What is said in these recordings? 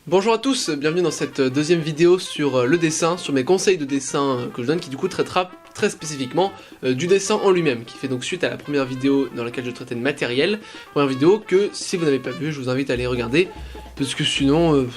Bonjour à tous, bienvenue dans cette deuxième vidéo sur le dessin, sur mes conseils de dessin que je donne, qui du coup traitera très spécifiquement du dessin en lui-même, qui fait donc suite à la première vidéo dans laquelle je traitais de matériel, première vidéo que si vous n'avez pas vu, je vous invite à aller regarder, parce que sinon,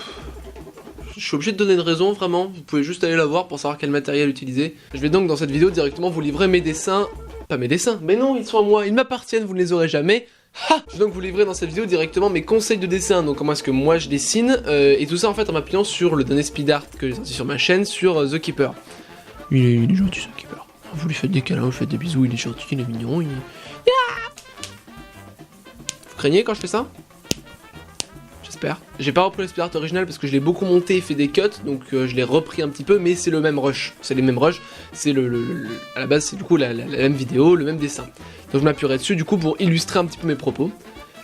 je suis obligé de donner une raison vraiment, vous pouvez juste aller la voir pour savoir quel matériel utiliser. Je vais donc dans cette vidéo directement vous livrer mes dessins, pas mes dessins, mais non, ils sont à moi, ils m'appartiennent, vous ne les aurez jamais. Ha! Je vais donc vous livrer dans cette vidéo directement mes conseils de dessin, donc comment est-ce que moi je dessine, et tout ça en fait en m'appuyant sur le dernier speed art que j'ai sorti sur ma chaîne, sur The Keeper. Il est gentil The Keeper. Vous lui faites des câlins, vous lui faites des bisous, il est gentil, il est mignon, il est... Vous craignez quand je fais ça? J'espère. J'ai pas repris le speed art original parce que je l'ai beaucoup monté et fait des cuts, donc je l'ai repris un petit peu, mais c'est le même rush. C'est les mêmes rushs, c'est à la base c'est du coup la même vidéo, le même dessin. Donc je m'appuierai dessus du coup pour illustrer un petit peu mes propos.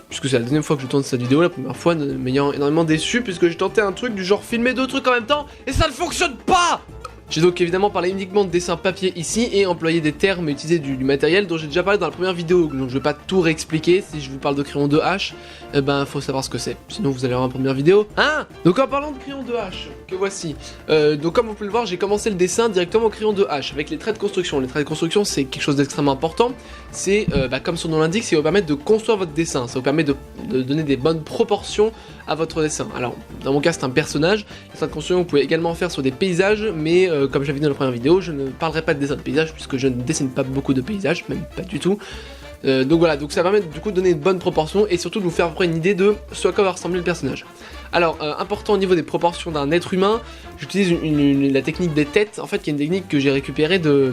Puisque c'est la deuxième fois que je tourne cette vidéo, la première fois m'ayant énormément déçu puisque j'ai tenté un truc du genre filmer deux trucs en même temps et ça ne fonctionne pas! J'ai donc évidemment parlé uniquement de dessin papier ici et employé des termes et utilisé du matériel dont j'ai déjà parlé dans la première vidéo, donc je vais pas tout réexpliquer. Si je vous parle de crayon 2H, ben faut savoir ce que c'est, sinon vous allez avoir une première vidéo. Hein? Donc en parlant de crayon 2H, que voici, donc comme vous pouvez le voir, j'ai commencé le dessin directement au crayon 2H avec les traits de construction. Les traits de construction c'est quelque chose d'extrêmement important, c'est comme son nom l'indique, ça va vous permettre de construire votre dessin, ça vous permet de donner des bonnes proportions à votre dessin. Alors dans mon cas c'est un personnage, les traits de construction vous pouvez également faire sur des paysages, mais comme j'avais dit dans la première vidéo, je ne parlerai pas de dessin de paysage puisque je ne dessine pas beaucoup de paysages, même pas du tout. Donc voilà, donc ça permet du coup de donner une bonne proportion et surtout de vous faire après une idée de ce à quoi va ressembler le personnage. Alors, important au niveau des proportions d'un être humain, j'utilise la technique des têtes, en fait qui est une technique que j'ai récupérée de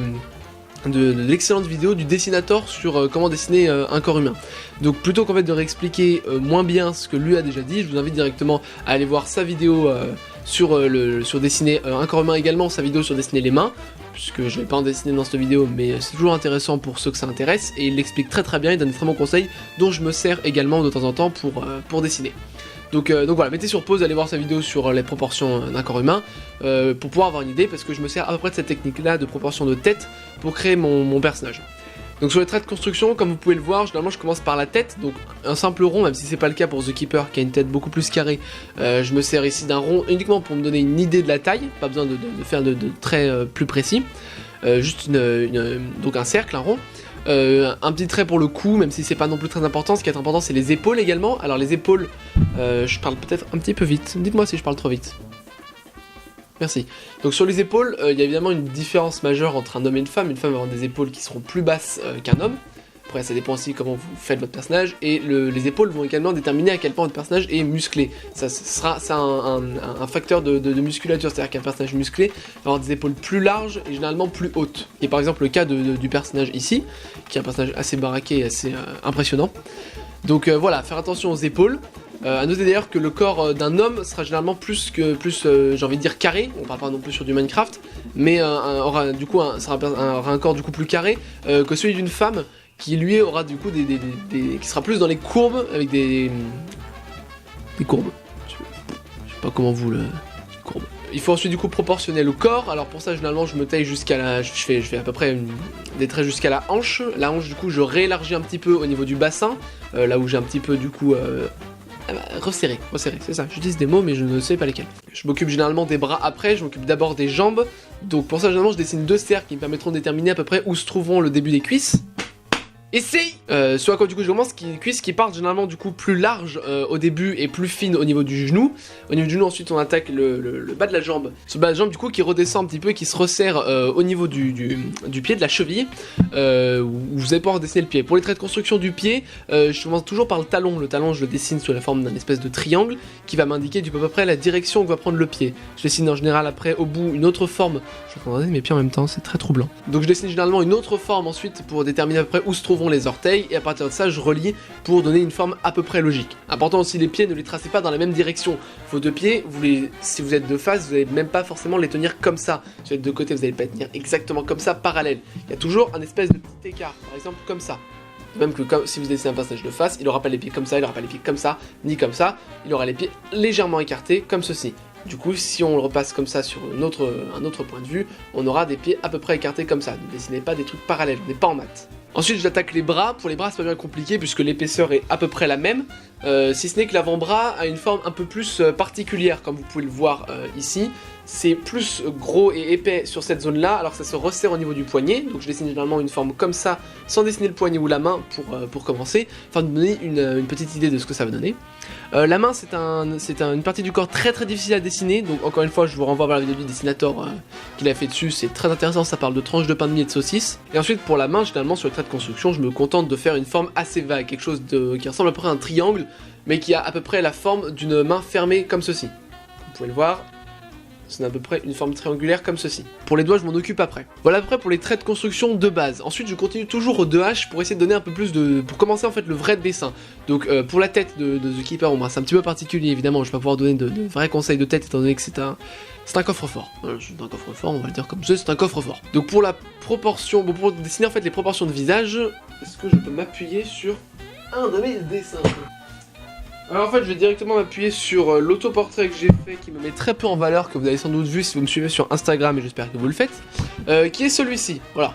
l'excellente vidéo du dessinateur sur comment dessiner un corps humain. Donc plutôt qu'en fait de réexpliquer moins bien ce que lui a déjà dit, je vous invite directement à aller voir sa vidéo sur dessiner un corps humain, également sa vidéo sur dessiner les mains, puisque je vais pas en dessiner dans cette vidéo, mais c'est toujours intéressant pour ceux que ça intéresse, et il l'explique très très bien, il donne de très bons conseils, dont je me sers également de temps en temps pour dessiner. Donc voilà, mettez sur pause, allez voir sa vidéo sur les proportions d'un corps humain, pour pouvoir avoir une idée, parce que je me sers à peu près de cette technique-là de proportion de tête pour créer mon personnage. Donc sur les traits de construction, comme vous pouvez le voir, généralement je commence par la tête, donc un simple rond, même si c'est pas le cas pour The Keeper qui a une tête beaucoup plus carrée, je me sers ici d'un rond uniquement pour me donner une idée de la taille, pas besoin de faire de traits plus précis, juste donc un cercle, un rond. Un petit trait pour le cou, même si c'est pas non plus très important. Ce qui est important c'est les épaules également. Alors les épaules, je parle peut-être un petit peu vite, dites-moi si je parle trop vite. Merci. Donc sur les épaules, il y a évidemment une différence majeure entre un homme et une femme. Une femme va avoir des épaules qui seront plus basses qu'un homme. Après ça dépend aussi comment vous faites votre personnage. Et les épaules vont également déterminer à quel point votre personnage est musclé. Ça sera un facteur de musculature. C'est-à-dire qu'un personnage musclé va avoir des épaules plus larges et généralement plus hautes. Et par exemple le cas du personnage ici, qui est un personnage assez baraqué et assez impressionnant. Donc voilà, faire attention aux épaules. A noter d'ailleurs que le corps d'un homme sera généralement plus j'ai envie de dire carré, on parle pas non plus sur du Minecraft, mais aura un corps du coup plus carré que celui d'une femme, qui lui aura du coup qui sera plus dans les courbes, avec des courbes. Je sais pas comment vous le... courbes. Il faut ensuite du coup proportionner le corps. Alors pour ça généralement je me taille jusqu'à la... Je fais à peu près des traits jusqu'à la hanche. La hanche du coup je réélargis un petit peu au niveau du bassin, là où j'ai un petit peu du coup... resserré, c'est ça, j'utilise des mots mais je ne sais pas lesquels. Je m'occupe généralement des bras après, je m'occupe d'abord des jambes. Donc pour ça généralement je dessine deux cercles qui me permettront de déterminer à peu près où se trouveront le début des cuisses. Essaye soit à quoi du coup je commence, cuisses qui partent généralement du coup plus larges au début et plus fines au niveau du genou. Au niveau du genou ensuite on attaque le bas de la jambe. Ce bas de la jambe du coup qui redescend un petit peu et qui se resserre au niveau du pied, de la cheville, où vous allez pouvoir dessiner le pied. Pour les traits de construction du pied, je commence toujours par le talon. Le talon je le dessine sous la forme d'un espèce de triangle qui va m'indiquer à peu près la direction que va prendre le pied. Je dessine en général après au bout une autre forme. Je suis en train de regarder mes pieds en même temps, c'est très troublant. Donc je dessine généralement une autre forme ensuite pour déterminer à peu près où se trouve les orteils, et à partir de ça je relie pour donner une forme à peu près logique. Important aussi, les pieds ne les tracez pas dans la même direction. Vos deux pieds, si vous êtes de face, vous n'allez même pas forcément les tenir comme ça. Si vous êtes de côté, vous n'allez pas les tenir exactement comme ça, parallèle. Il y a toujours un espèce de petit écart, par exemple comme ça. Même que si vous dessinez un personnage de face, il n'aura pas les pieds comme ça, il n'aura pas les pieds comme ça, ni comme ça, il aura les pieds légèrement écartés comme ceci. Du coup, si on le repasse comme ça sur un autre point de vue, on aura des pieds à peu près écartés comme ça. Ne dessinez pas des trucs parallèles, on n'est pas en maths. Ensuite j'attaque les bras. Pour les bras c'est pas bien compliqué puisque l'épaisseur est à peu près la même, si ce n'est que l'avant-bras a une forme un peu plus particulière comme vous pouvez le voir ici. C'est plus gros et épais sur cette zone là alors que ça se resserre au niveau du poignet, donc je dessine généralement une forme comme ça sans dessiner le poignet ou la main pour commencer, afin de donner une petite idée de ce que ça va donner. La main c'est une partie du corps très difficile à dessiner, donc encore une fois je vous renvoie vers la vidéo du dessinateur qu'il a fait dessus, c'est très intéressant, ça parle de tranches de pain de mie et de saucisses. Et ensuite pour la main, généralement sur les traits de construction, je me contente de faire une forme assez vague, quelque chose qui ressemble à peu près à un triangle, mais qui a à peu près la forme d'une main fermée comme ceci. Vous pouvez le voir. C'est à peu près une forme triangulaire comme ceci. Pour les doigts, je m'en occupe après. Voilà à peu près pour les traits de construction de base. Ensuite, je continue toujours au 2H pour essayer de donner un peu plus de... pour commencer en fait le vrai dessin. Donc pour la tête de The Keeper, bon, c'est un petit peu particulier évidemment, je vais pas pouvoir donner de vrais conseils de tête étant donné que c'est un coffre-fort. C'est un coffre-fort, on va le dire comme ça, c'est un coffre-fort. Donc pour la proportion, bon, pour dessiner en fait les proportions de visage, est-ce que je peux m'appuyer sur un de mes dessins ? Alors en fait je vais directement m'appuyer sur l'autoportrait que j'ai fait qui me met très peu en valeur, que vous avez sans doute vu si vous me suivez sur Instagram et j'espère que vous le faites, qui est celui-ci, voilà.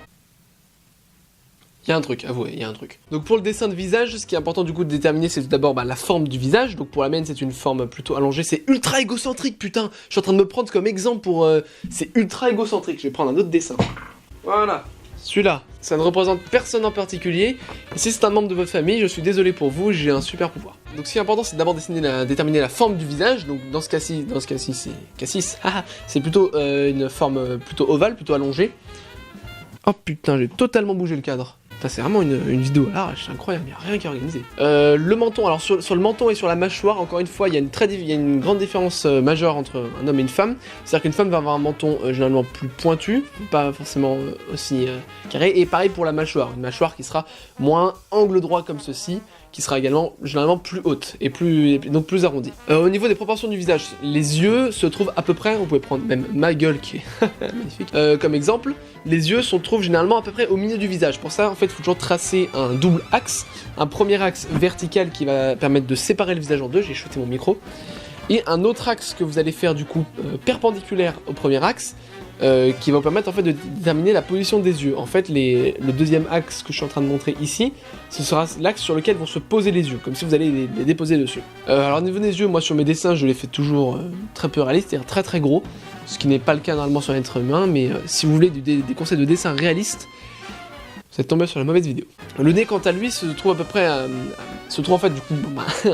Il y a un truc, avouez, il y a un truc. Donc pour le dessin de visage, ce qui est important du coup de déterminer c'est tout d'abord la forme du visage, donc pour la mienne c'est une forme plutôt allongée, c'est ultra égocentrique putain, je suis en train de me prendre comme exemple pour... c'est ultra égocentrique, je vais prendre un autre dessin. Voilà. Celui-là, ça ne représente personne en particulier, et si c'est un membre de votre famille, je suis désolé pour vous, j'ai un super pouvoir. Donc ce qui est important c'est d'abord déterminer la forme du visage, donc dans ce cas-ci c'est plutôt une forme plutôt ovale, plutôt allongée. Oh putain, j'ai totalement bougé le cadre. C'est vraiment une vidéo à l'arrache, c'est incroyable, il n'y a rien qui est organisé. Le menton, alors sur le menton et sur la mâchoire, encore une fois, il y a une grande différence majeure entre un homme et une femme. C'est-à-dire qu'une femme va avoir un menton généralement plus pointu, pas forcément aussi carré, et pareil pour la mâchoire, une mâchoire qui sera moins angle droit comme ceci, qui sera également généralement plus haute et donc plus arrondie. Au niveau des proportions du visage, les yeux se trouvent à peu près, vous pouvez prendre même ma gueule qui est magnifique, comme exemple, les yeux se trouvent généralement à peu près au milieu du visage. Pour ça, en fait, il faut toujours tracer un double axe, un premier axe vertical qui va permettre de séparer le visage en deux, j'ai shooté mon micro, et un autre axe que vous allez faire du coup perpendiculaire au premier axe, qui va vous permettre en fait de déterminer la position des yeux. En fait, le deuxième axe que je suis en train de montrer ici, ce sera l'axe sur lequel vont se poser les yeux, comme si vous allez les déposer dessus. Alors au niveau des yeux, moi sur mes dessins, je les fais toujours très peu réalistes, c'est-à-dire très gros, ce qui n'est pas le cas normalement sur l'être humain, mais si vous voulez des conseils de dessin réalistes, vous êtes tombé sur la mauvaise vidéo. Le nez, quant à lui, se trouve à peu près, en fait du coup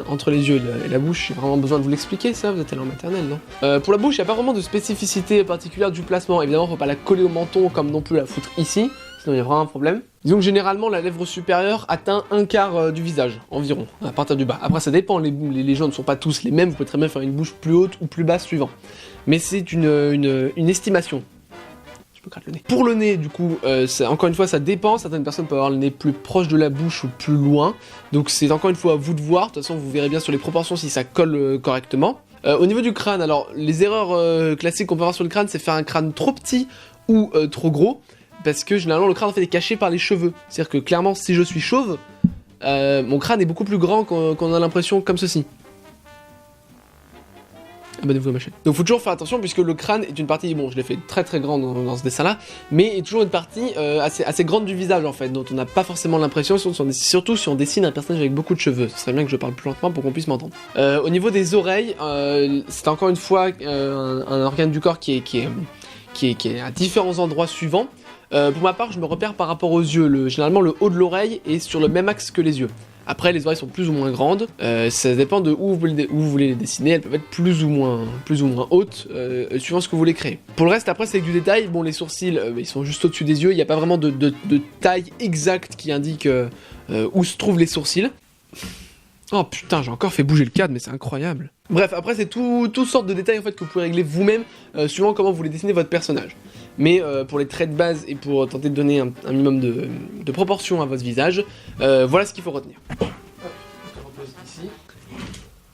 entre les yeux et la bouche. J'ai vraiment besoin de vous l'expliquer ça, vous êtes allé en maternelle, non? Pour la bouche, il n'y a pas vraiment de spécificité particulière du placement. Évidemment, faut pas la coller au menton comme non plus la foutre ici, sinon il y a vraiment un problème. Disons que généralement la lèvre supérieure atteint un quart du visage, environ, à partir du bas. Après ça dépend, les gens ne sont pas tous les mêmes, vous pouvez très bien faire une bouche plus haute ou plus basse suivant. Mais c'est une estimation. Le nez. Pour le nez, du coup, encore une fois, ça dépend. Certaines personnes peuvent avoir le nez plus proche de la bouche ou plus loin. Donc c'est encore une fois à vous de voir. De toute façon, vous verrez bien sur les proportions si ça colle correctement. Au niveau du crâne, alors, les erreurs classiques qu'on peut avoir sur le crâne, c'est faire un crâne trop petit ou trop gros. Parce que généralement, le crâne en fait est caché par les cheveux. C'est-à-dire que clairement, si je suis chauve, mon crâne est beaucoup plus grand qu'on a l'impression comme ceci. Abonnez-vous à ma chaîne. Donc faut toujours faire attention puisque le crâne est une partie, bon je l'ai fait très grande dans ce dessin là, mais est toujours une partie assez grande du visage en fait, dont on n'a pas forcément l'impression, surtout si on dessine un personnage avec beaucoup de cheveux. Ce serait bien que je parle plus lentement pour qu'on puisse m'entendre. Au niveau des oreilles, c'est encore une fois un organe du corps qui est à différents endroits suivants. Pour ma part je me repère par rapport aux yeux, généralement le haut de l'oreille est sur le même axe que les yeux. Après, les oreilles sont plus ou moins grandes, ça dépend de où vous voulez les dessiner, elles peuvent être plus ou moins hautes, suivant ce que vous voulez créer. Pour le reste, après, c'est avec du détail, bon, les sourcils, ils sont juste au-dessus des yeux, il n'y a pas vraiment de taille exacte qui indique où se trouvent les sourcils. Oh putain, j'ai encore fait bouger le cadre, mais c'est incroyable. Bref, après, c'est toutes sortes de détails en fait que vous pouvez régler vous-même, suivant comment vous voulez dessiner votre personnage. Mais pour les traits de base et pour tenter de donner un minimum de proportion à votre visage, voilà ce qu'il faut retenir. Hop, on repose ici.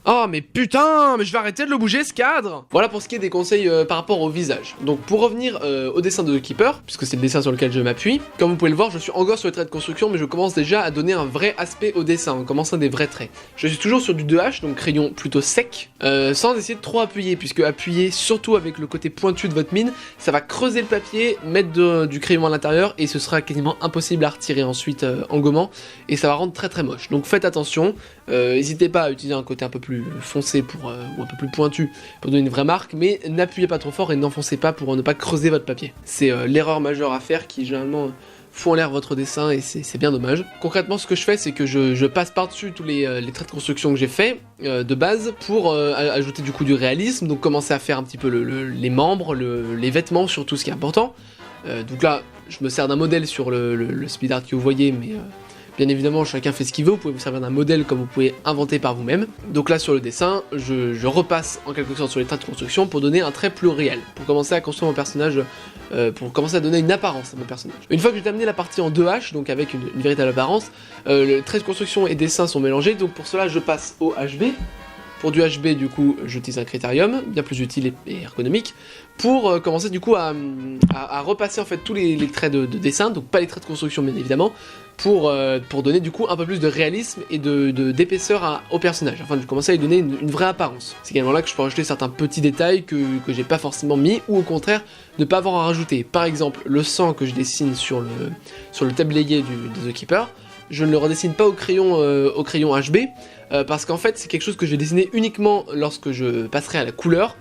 Oh mais putain, mais je vais arrêter de le bouger ce cadre. Voilà pour ce qui est des conseils par rapport au visage. Donc pour revenir au dessin de The Keeper, puisque c'est le dessin sur lequel je m'appuie, comme vous pouvez le voir, je suis encore sur les traits de construction, mais je commence déjà à donner un vrai aspect au dessin, en commençant des vrais traits. Je suis toujours sur du 2H, donc crayon plutôt sec, sans essayer de trop appuyer, puisque appuyer, surtout avec le côté pointu de votre mine, ça va creuser le papier, mettre du crayon à l'intérieur, et ce sera quasiment impossible à retirer ensuite en gommant, et ça va rendre très moche. Donc faites attention, n'hésitez pas à utiliser un côté un peu plus foncé ou un peu plus pointu pour donner une vraie marque, mais n'appuyez pas trop fort et n'enfoncez pas pour ne pas creuser votre papier. C'est l'erreur majeure à faire qui généralement fout en l'air votre dessin et c'est bien dommage. Concrètement, ce que je fais, c'est que je passe par-dessus tous les traits de construction que j'ai fait de base pour ajouter du coup du réalisme, donc commencer à faire un petit peu les membres, les vêtements, surtout ce qui est important. Donc là, je me sers d'un modèle sur le speed art que vous voyez, mais bien évidemment, chacun fait ce qu'il veut, vous pouvez vous servir d'un modèle comme vous pouvez inventer par vous-même. Donc là, sur le dessin, je repasse en quelque sorte sur les traits de construction pour donner un trait plus réel, pour commencer à construire mon personnage, pour commencer à donner une apparence à mon personnage. Une fois que j'ai terminé la partie en 2H, donc avec une véritable apparence, les traits de construction et dessin sont mélangés, donc pour cela, je passe au HB. Pour du HB, du coup, j'utilise un critérium, bien plus utile et ergonomique, pour commencer du coup à repasser en fait tous les traits de dessin, donc pas les traits de construction bien évidemment, pour donner du coup un peu plus de réalisme et d'épaisseur au personnage, afin de commencer à lui donner une vraie apparence. C'est également là que je peux rajouter certains petits détails que j'ai pas forcément mis, ou au contraire, ne pas avoir à rajouter. Par exemple, le sang que je dessine sur le tablier de The Keeper, je ne le redessine pas au crayon HB, parce qu'en fait c'est quelque chose que je vais dessiner uniquement lorsque je passerai à la couleur,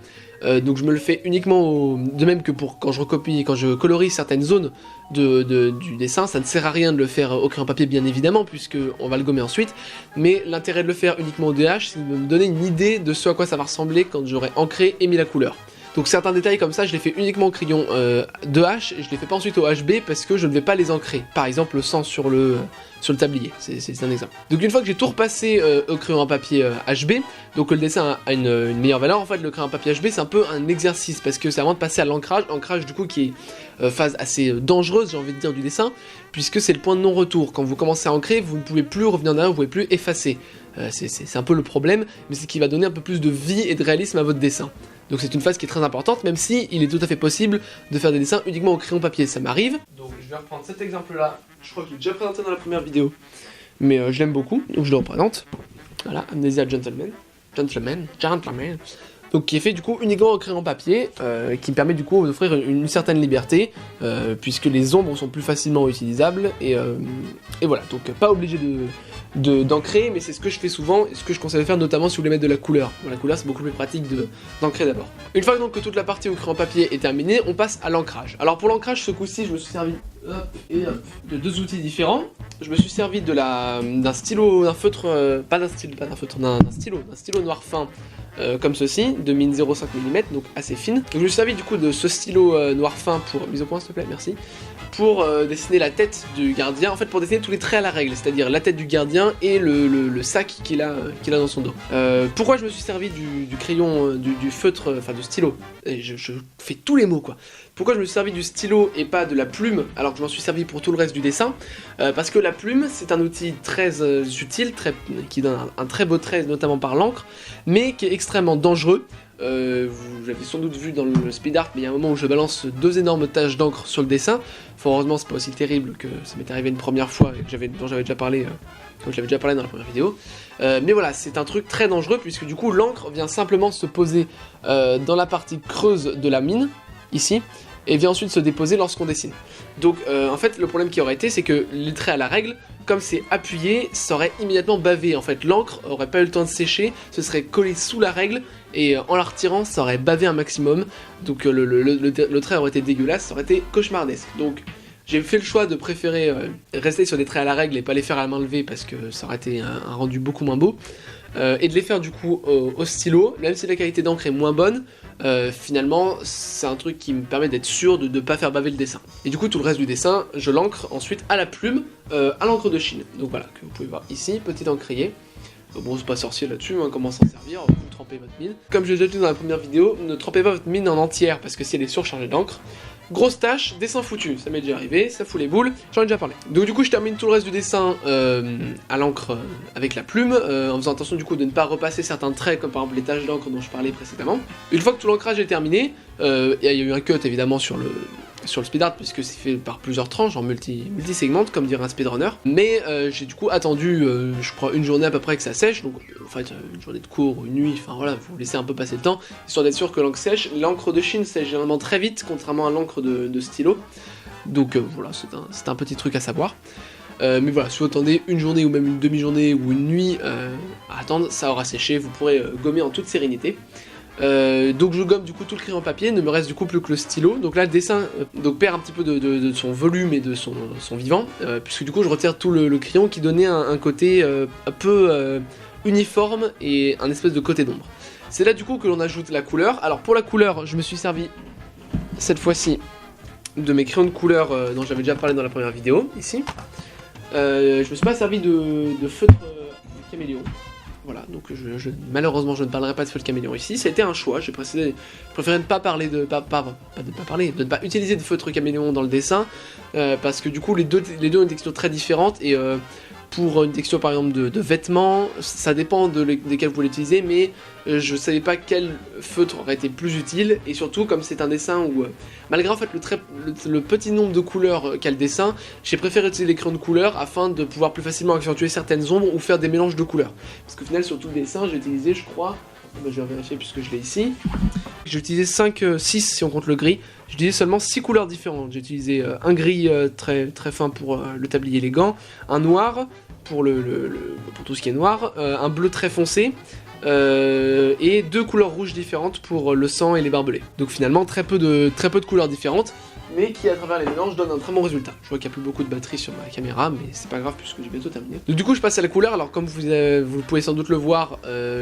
donc je me le fais uniquement de même que pour quand je colorie certaines zones du dessin, ça ne sert à rien de le faire au crayon papier bien évidemment, puisque on va le gommer ensuite, mais l'intérêt de le faire uniquement au DH, c'est de me donner une idée de ce à quoi ça va ressembler quand j'aurai ancré et mis la couleur. Donc certains détails comme ça, je les fais uniquement au crayon 2H, et je les fais pas ensuite au HB parce que je ne vais pas les ancrer. Par exemple, le sang sur le tablier, c'est un exemple. Donc une fois que j'ai tout repassé au crayon à papier HB, donc le dessin a une meilleure valeur, en fait le crayon à papier HB c'est un peu un exercice, parce que c'est avant de passer à l'ancrage du coup qui est phase assez dangereuse, j'ai envie de dire, du dessin, puisque c'est le point de non-retour. Quand vous commencez à ancrer, vous ne pouvez plus revenir en arrière, vous ne pouvez plus effacer. C'est un peu le problème, mais c'est ce qui va donner un peu plus de vie et de réalisme à votre dessin. Donc c'est une phase qui est très importante, même si il est tout à fait possible de faire des dessins uniquement au crayon papier, ça m'arrive. Donc je vais reprendre cet exemple là, je crois que je l'ai déjà présenté dans la première vidéo, mais je l'aime beaucoup, donc je le représente. Voilà, Amnesia Gentleman. Donc qui est fait du coup uniquement au crayon papier, qui me permet du coup d'offrir une certaine liberté, puisque les ombres sont plus facilement utilisables, et voilà, donc pas obligé d'ancrer, mais c'est ce que je fais souvent, et ce que je conseille de faire notamment si vous voulez mettre de la couleur. Bon, la couleur c'est beaucoup plus pratique d'ancrer d'abord. Une fois donc que toute la partie au crayon papier est terminée, on passe à l'ancrage. Alors pour l'ancrage, ce coup-ci, je me suis servi de deux outils différents. Je me suis servi d'un stylo, d'un feutre, d'un stylo noir fin, comme ceci, de mine 0,5 mm, donc assez fine. Donc je me suis servi du coup de ce stylo noir fin pour, mise au point s'il te plaît, merci, pour dessiner la tête du gardien, en fait pour dessiner tous les traits à la règle, c'est-à-dire la tête du gardien et le sac qu'il a dans son dos. Pourquoi je me suis servi du crayon, du feutre, enfin du stylo, et je fais tous les mots quoi. Pourquoi je me suis servi du stylo et pas de la plume alors que je m'en suis servi pour tout le reste du dessin? Parce que la plume c'est un outil très utile, qui donne un très beau trait notamment par l'encre, mais qui est extrêmement dangereux. Vous l'avez sans doute vu dans le speed art, mais il y a un moment où je balance deux énormes taches d'encre sur le dessin. Fort heureusement c'est pas aussi terrible que ça m'est arrivé une première fois et dont j'avais déjà parlé, comme je l'avais déjà parlé dans la première vidéo. Mais voilà, c'est un truc très dangereux puisque du coup l'encre vient simplement se poser dans la partie creuse de la mine, ici, et vient ensuite se déposer lorsqu'on dessine. Donc en fait le problème qui aurait été, c'est que les traits à la règle, comme c'est appuyé, ça aurait immédiatement bavé. En fait l'encre aurait pas eu le temps de sécher, ce serait collé sous la règle, et en la retirant ça aurait bavé un maximum, donc le trait aurait été dégueulasse, ça aurait été cauchemardesque. Donc j'ai fait le choix de préférer rester sur des traits à la règle et pas les faire à la main levée parce que ça aurait été un rendu beaucoup moins beau, et de les faire du coup au stylo, même si la qualité d'encre est moins bonne. Finalement c'est un truc qui me permet d'être sûr de ne pas faire baver le dessin. Et du coup tout le reste du dessin je l'encre ensuite à la plume, à l'encre de Chine, donc voilà, que vous pouvez voir ici, petit encrier. Bon c'est pas sorcier là-dessus, hein, comment s'en servir, vous trempez votre mine. Comme je l'ai déjà dit dans la première vidéo, ne trempez pas votre mine en entière parce que si elle est surchargée d'encre, Grosse tâche, dessin foutu, ça m'est déjà arrivé, ça fout les boules, j'en ai déjà parlé. Donc du coup je termine tout le reste du dessin à l'encre avec la plume, en faisant attention du coup de ne pas repasser certains traits comme par exemple les taches d'encre dont je parlais précédemment. Une fois que tout l'ancrage est terminé, il y a eu un cut évidemment sur le speed art puisque c'est fait par plusieurs tranches en multi-segments comme dirait un speedrunner, mais j'ai du coup attendu je crois une journée à peu près que ça sèche, donc en fait une journée de cours ou une nuit, enfin voilà, vous laissez un peu passer le temps histoire d'être sûr que l'encre sèche. L'encre de Chine sèche généralement très vite contrairement à l'encre de stylo, donc voilà, c'est un petit truc à savoir. Mais voilà, si vous attendez une journée ou même une demi-journée ou une nuit à attendre, ça aura séché, vous pourrez gommer en toute sérénité. Donc je gomme du coup tout le crayon papier, ne me reste du coup plus que le stylo. Donc là le dessin donc perd un petit peu de son volume et de son vivant, puisque du coup je retire tout le crayon qui donnait un côté un peu uniforme et un espèce de côté d'ombre. C'est là du coup que l'on ajoute la couleur. Alors pour la couleur, je me suis servi cette fois-ci de mes crayons de couleur dont j'avais déjà parlé dans la première vidéo, ici. Je me suis pas servi de feutre caméléon. Voilà, donc malheureusement je ne parlerai pas de feutre caméléon ici, ça a été un choix, j'ai préféré ne pas parler de de ne pas utiliser de feutre caméléon dans le dessin, parce que du coup les deux ont une texture très différente, et pour une texture par exemple de vêtements, ça dépend desquels vous voulez utiliser, mais je savais pas quel feutre aurait été plus utile, et surtout comme c'est un dessin où, malgré en fait le petit nombre de couleurs qu'a le dessin, j'ai préféré utiliser les crayons de couleur afin de pouvoir plus facilement accentuer certaines ombres ou faire des mélanges de couleurs. Parce qu'au final sur tout le dessin j'ai utilisé, je crois, je vais vérifier puisque je l'ai ici, j'ai utilisé 6 si on compte le gris, j'ai utilisé seulement 6 couleurs différentes. J'ai utilisé un gris très fin pour le tablier élégant, un noir pour pour tout ce qui est noir, un bleu très foncé, et 2 couleurs rouges différentes pour le sang et les barbelés. Donc finalement très peu de couleurs différentes, mais qui à travers les mélanges donnent un très bon résultat. Je vois qu'il n'y a plus beaucoup de batterie sur ma caméra, mais c'est pas grave puisque j'ai bientôt terminé. Donc du coup je passe à la couleur. Alors comme vous pouvez sans doute le voir,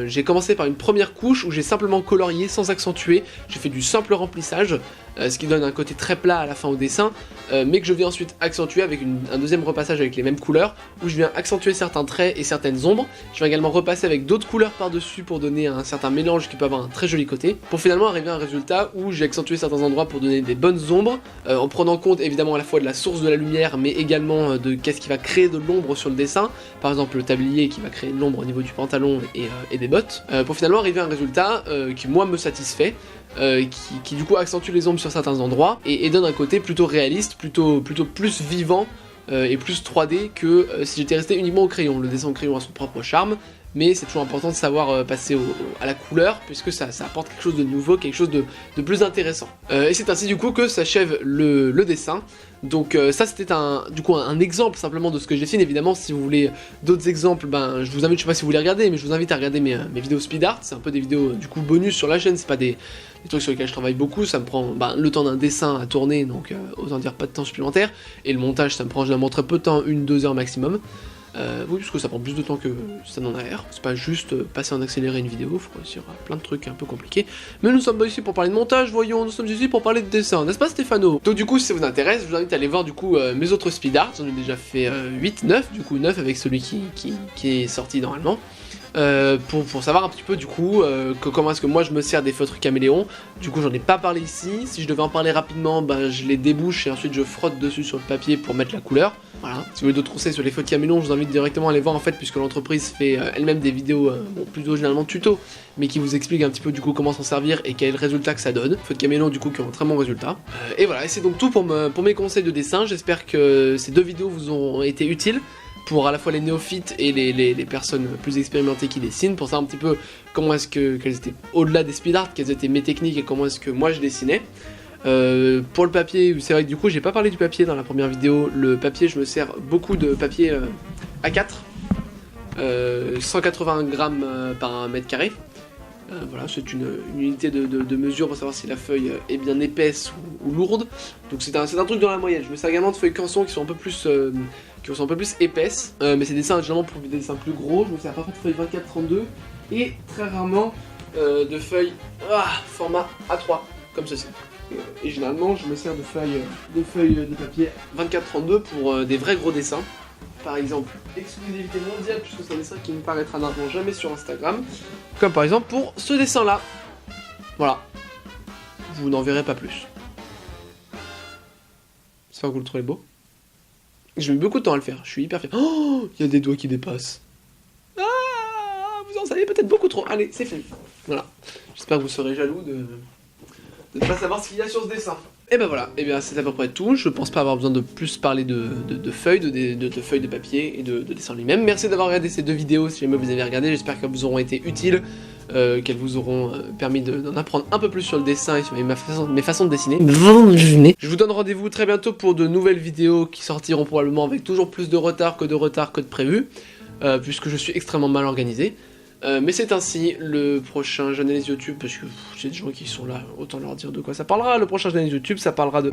j'ai commencé par une première couche où j'ai simplement colorié sans accentuer. J'ai fait du simple remplissage, ce qui donne un côté très plat à la fin au dessin, mais que je viens ensuite accentuer avec un deuxième repassage avec les mêmes couleurs, où je viens accentuer certains traits et certaines ombres. Je vais également repasser avec d'autres couleurs par-dessus pour donner un certain mélange qui peut avoir un très joli côté, pour finalement arriver à un résultat où j'ai accentué certains endroits pour donner des bonnes ombres, en prenant compte évidemment à la fois de la source de la lumière, mais également de qu'est-ce qui va créer de l'ombre sur le dessin, par exemple le tablier qui va créer de l'ombre au niveau du pantalon et des bottes, pour finalement arriver à un résultat qui moi me satisfait, qui du coup accentue les ombres sur certains endroits et donne un côté plutôt réaliste, plutôt plus vivant et plus 3D que si j'étais resté uniquement au crayon. Le dessin au crayon a son propre charme, mais c'est toujours important de savoir passer à la couleur, puisque ça apporte quelque chose de nouveau, quelque chose de plus intéressant. Et c'est ainsi du coup que s'achève le dessin. Donc ça c'était du coup un exemple simplement de ce que je dessine. Évidemment si vous voulez d'autres exemples, ben je vous invite, je sais pas si vous voulez regarder, mais je vous invite à regarder mes vidéos speed art. C'est un peu des vidéos du coup bonus sur la chaîne, c'est pas des trucs sur lesquels je travaille beaucoup, ça me prend le temps d'un dessin à tourner, donc autant dire pas de temps supplémentaire, et le montage ça me prend généralement très peu de temps, 1-2 heures maximum. Oui, parce que ça prend plus de temps que ça n'en a l'air. C'est pas juste passer en accéléré une vidéo, faut réussir à plein de trucs un peu compliqués. Mais nous sommes pas ici pour parler de montage, voyons, nous sommes ici pour parler de dessin, n'est-ce pas Stéphano? Donc du coup, si ça vous intéresse, je vous invite à aller voir du coup mes autres speed art. J'en ai déjà fait 8, 9, du coup 9 avec celui qui est sorti normalement. Pour savoir un petit peu du coup comment est-ce que moi je me sers des feutres caméléons. Du coup j'en ai pas parlé ici, si je devais en parler rapidement, ben, je les débouche et ensuite je frotte dessus sur le papier pour mettre la couleur. Voilà. Si vous voulez d'autres conseils sur les feutres caméléons, je vous invite directement à aller voir en fait, puisque l'entreprise fait elle-même des vidéos, bon, plutôt généralement tuto, mais qui vous expliquent un petit peu du coup comment s'en servir et quel est le résultat que ça donne. Feutres caméléons du coup qui ont un très bon résultat. Et voilà, et c'est donc tout pour mes conseils de dessin. J'espère que ces 2 vidéos vous ont été utiles pour à la fois les néophytes et les personnes plus expérimentées qui dessinent, pour savoir un petit peu comment est-ce qu'elles étaient au-delà des speed art, quelles étaient mes techniques et comment est-ce que moi je dessinais. Pour le papier, c'est vrai que du coup j'ai pas parlé du papier dans la première vidéo. Le papier, je me sers beaucoup de papier A4, 180 grammes par mètre carré. Voilà, c'est une unité de mesure pour savoir si la feuille est bien épaisse ou lourde. Donc c'est un truc dans la moyenne. Je me sers également de feuilles canson qui sont un peu plus épaisses, mais c'est des dessins généralement pour des dessins plus gros. Je me sers parfois de feuilles 24-32 et très rarement de feuilles format A3 comme ceci. Et généralement je me sers de feuilles de papier 24-32 pour des vrais gros dessins. Par exemple, exclusivité mondiale, puisque c'est un dessin qui ne paraîtra normalement jamais sur Instagram. Comme par exemple pour ce dessin là. Voilà. Vous n'en verrez pas plus. J'espère que vous le trouvez beau. J'ai mis beaucoup de temps à le faire, je suis hyper fier. Oh, il y a des doigts qui dépassent. Ah, vous en savez peut-être beaucoup trop. Allez, c'est fini. Voilà. J'espère que vous serez jaloux de ne pas savoir ce qu'il y a sur ce dessin. Et ben voilà, et bien c'est à peu près tout. Je pense pas avoir besoin de plus parler de feuilles, de feuilles de papier et de dessin lui-même. Merci d'avoir regardé ces 2 vidéos, si jamais vous avez regardé, j'espère qu'elles vous auront été utiles, qu'elles vous auront permis d'en apprendre un peu plus sur le dessin et sur mes façons de dessiner. Je vous donne rendez-vous très bientôt pour de nouvelles vidéos qui sortiront probablement avec toujours plus de retard que de prévu, puisque je suis extrêmement mal organisé. Mais c'est ainsi, le prochain j'analyse YouTube, parce que j'ai des gens qui sont là, autant leur dire de quoi ça parlera. Le prochain j'analyse YouTube, ça parlera de...